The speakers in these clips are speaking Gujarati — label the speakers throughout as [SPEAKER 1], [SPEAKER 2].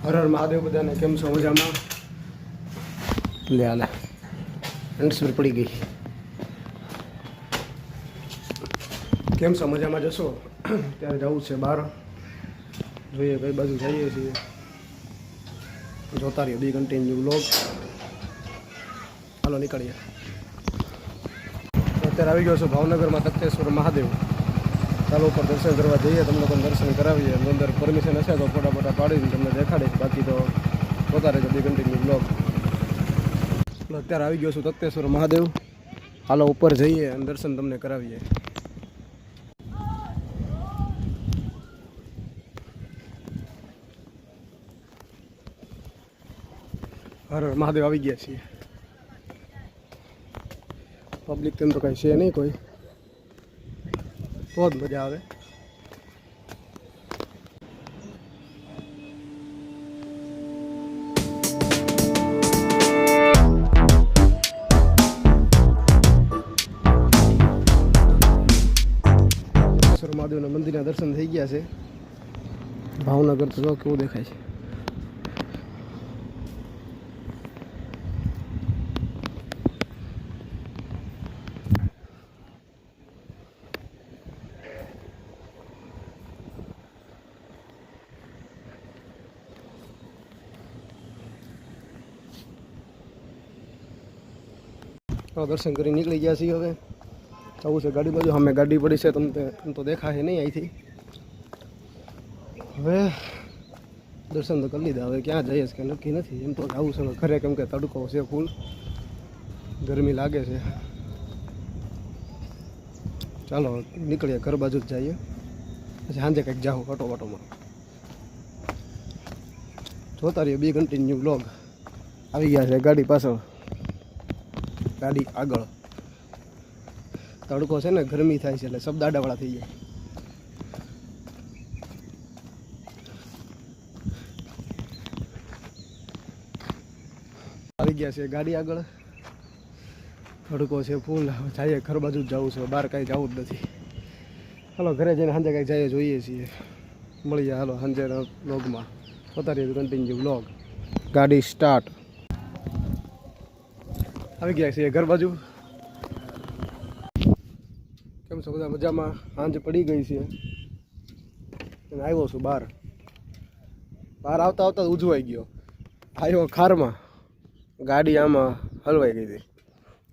[SPEAKER 1] હર હર મહાદેવ બધાને કેમ છો મજામાં? લે આલે હેન્ડસ્ફ્રી પડી ગઈ. કેમ છો મજામાં? જશો ત્યારે જવું છે બહાર, જોઈએ કઈ બાજુ જઈએ છીએ. જોતા રહીએ બી કન્ટિન્યુ વ્લોગ. હાલો નીકળીએ. અત્યારે આવી ગયો છું ભાવનગરમાં તખતેશ્વર મહાદેવ. ચાલો ઉપર દર્શન કરવા જઈએ, તમને પણ દર્શન કરાવીએ. અંદર પરમિશન હશે તો ફોટા ફોટા પાડીને તમને દેખાડીશ, બાકી તો જોતા રહેજો બી કન્ટિન્યુ બ્લોગ. અત્યારે આવી ગયો છું તખતેશ્વર મહાદેવ. હાલો ઉપર જઈએ અને દર્શન તમને કરાવીએ. હર હર મહાદેવ આવી ગયા છીએ. પબ્લિક તેમ તો કાંઈ છે નહીં કોઈ, તો જ મજા આવે. મહાદેવના મંદિરના દર્શન થઈ ગયા છે. ભાવનગર તો જો કેવું દેખાય છે. દર્શન કરી નીકળી ગયા છીએ. હવે આવું છે ગાડી બાજુ, અમે ગાડી પડી છે, તમને તો દેખાશે નહીં અહીંથી. હવે દર્શન તો કરી લીધા, હવે ક્યાં જઈએ કે નક્કી નથી. એમ તો આવું છે ઘરે, કેમ કે તડકો છે ફૂલ, ગરમી લાગે છે. ચાલો નીકળીએ, ઘર બાજુ જ જઈએ, પછી સાંજે કંઈક જાઉં ઓટો વાટોમાં. જોતા રહીએ બી કન્ટિન્યુ વ્લોગ. આવી ગયા છે ગાડી પાછળ, ગાડી આગળ. તડકો છે ને, ગરમી થાય છે એટલે શબ્દ આડાવાળા થઈ જાય. આવી ગયા છે ગાડી આગળ. તડકો છે ફૂલ. જઈએ ઘર બાજુ જ જવું છે, બહાર કાંઈ જવું જ નથી. હાલો ઘરે જઈને સાંજે કાંઈક જઈએ, જોઈએ છીએ. મળીએ હાલો સાંજેના વ્લોગમાં. જોતા રહીએ કન્ટિન્યુ વ્લોગ. ગાડી સ્ટાર્ટ. આવી ગયા છીએ ઘર બાજુ. કેમ છો બધા મજામાં? સાંજ પડી ગઈ છે અને આવ્યો છું બહાર. આવતા આવતા ઉજવાઈ ગયો. આવ્યો ખારમાં, ગાડી આમાં હલવાઈ ગઈ હતી.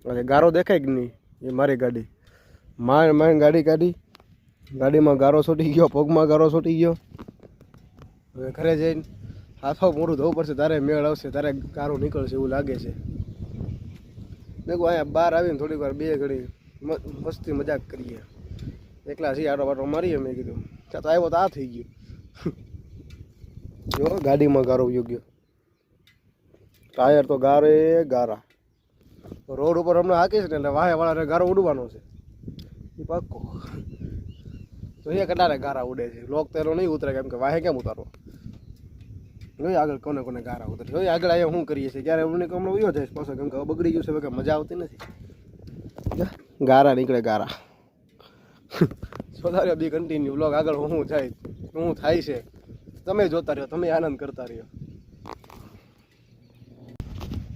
[SPEAKER 1] એટલે ગારો દેખાય કે નહીં, એ મારી ગાડી. મારી ગાડી કાઢી, ગાડીમાં ગારો છૂટી ગયો, પગમાં ગારો છૂટી ગયો. હવે ઘરે જઈને હાથો મોઢું ધોવું પડશે, તારે મેળ આવશે, તારે ગારો નીકળશે એવું લાગે છે. દેખો અહીંયા બહાર આવીને થોડીક વાર બે ઘડી મસ્તી મજાક કરીએ. એકલા છીએ, આટો બાટો મારીએ. મેં કીધું ત્યાં તો આવ્યો તો આ થઈ ગયું. જો ગાડીમાં ગારો યોગ્ય, ટાયર તો ગારે ગારા. રોડ ઉપર હમણાં હાકીશ ને એટલે વાહે વાળાને ગારો ઉડવાનો છે, એ પાક્કો. જોઈએ કેટલાને ગારા ઉડે છે. લોક તેનો નહીં ઉતરે, કેમ કે વાહે કેમ ઉતારવો. જોઈએ આગળ કોને કોને ગારા ઉતરે. જોઈએ આગળ અહીંયા શું કરીએ છીએ. ક્યારે અમને હમણાં ઉયો જાય પાછો, કેમ કે બગડી ગયું છે, કે મજા આવતી નથી. ગારા નીકળે ગારા. જોતા રહ્યો બી કન્ટિન્યુ વ્લોગ. આગળ શું થાય છે તમે જોતા રહ્યો, તમે આનંદ કરતા રહ્યો.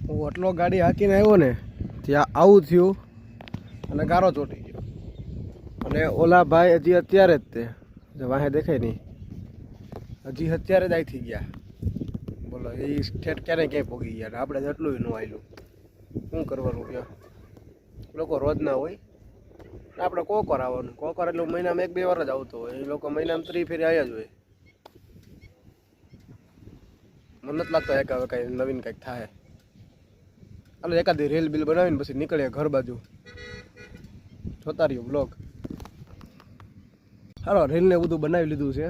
[SPEAKER 1] હું આટલો ગાડી હાંકીને આવ્યો ને, ત્યાં આવું થયું અને ગારો ચોટી ગયો. અને ઓલા ભાઈ હજી અત્યારે જ તે વાહે દેખાય નહીં, હજી અત્યારે જ આવી થઈ ગયા. બોલો એ ઠેઠ ક્યારેય ક્યાંય પોગી ગયા. ને આપણે જેટલું ન આવેલું, શું કરવાનું ત્યાં? લોકો રોજ ના હોય, આપણે કોકર આવવાનું. કોકર એટલે મહિનામાં 1-2 વાર જ આવતો હોય. એ લોકો મહિનામાં 3 ફેરી આવ્યા જ હોય. મને નથી લાગતો એક હવે કાંઈ નવીન કંઈક થાય. હાલો એકાદી રેલ બિલ બનાવીને પછી નીકળીએ ઘર બાજુ. જોતા રહ્યો બ્લોગ. હાલો રેલને બધું બનાવી લીધું છે.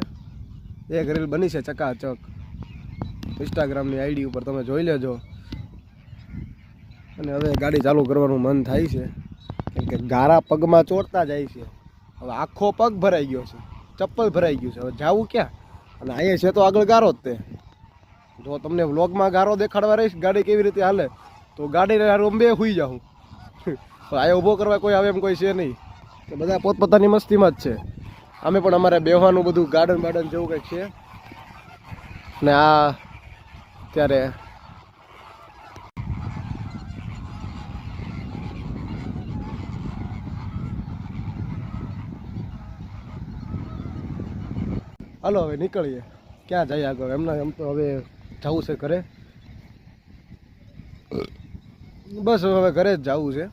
[SPEAKER 1] એક રેલ બની છે ચકાચક. ઇન્સ્ટાગ્રામની આઈડી ઉપર તમે જોઈ લેજો. અને હવે ગાડી ચાલુ કરવાનું મન થાય છે, કેમ કે ગારા પગમાં ચોટતા જાય છે. હવે આખો પગ ભરાઈ ગયો છે, ચપ્પલ ભરાઈ ગયું છે. હવે જાવું ક્યાં? અને અહીંયા છે તો આગળ ગારો જ તે. જો તમને વ્લોગમાં ગારો દેખાડવા રહીશ ગાડી કેવી રીતે હાલે, તો ગાડીને અંબે સુઈ જાઉં. અહીંયા ઊભો કરવા કોઈ આવે એમ કોઈ છે નહીં, કે બધા પોતપોતાની મસ્તીમાં જ છે. અમે પણ અમારે બેહવાનું બધું ગાર્ડન બાર્ડન જેવું કંઈક છે. ને આ ત્યારે હાલો હવે નીકળીએ. ક્યાં જઈએ આગળ? એમ તો હવે જવું છે ઘરે. બસ હવે ઘરે જ જવું છે.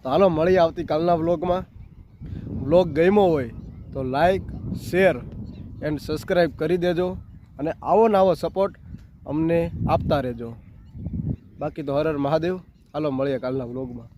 [SPEAKER 1] તો હાલો મળીએ આવતીકાલના વ્લોગમાં. વ્લોગ ગમ્યો હોય તો લાઈક, શેર એન્ડ સબસ્ક્રાઈબ કરી દેજો અને આવો ને આવો સપોર્ટ અમને આપતા રહેજો. બાકી તો હર હર મહાદેવ. હાલો મળીએ કાલના વ્લોગમાં.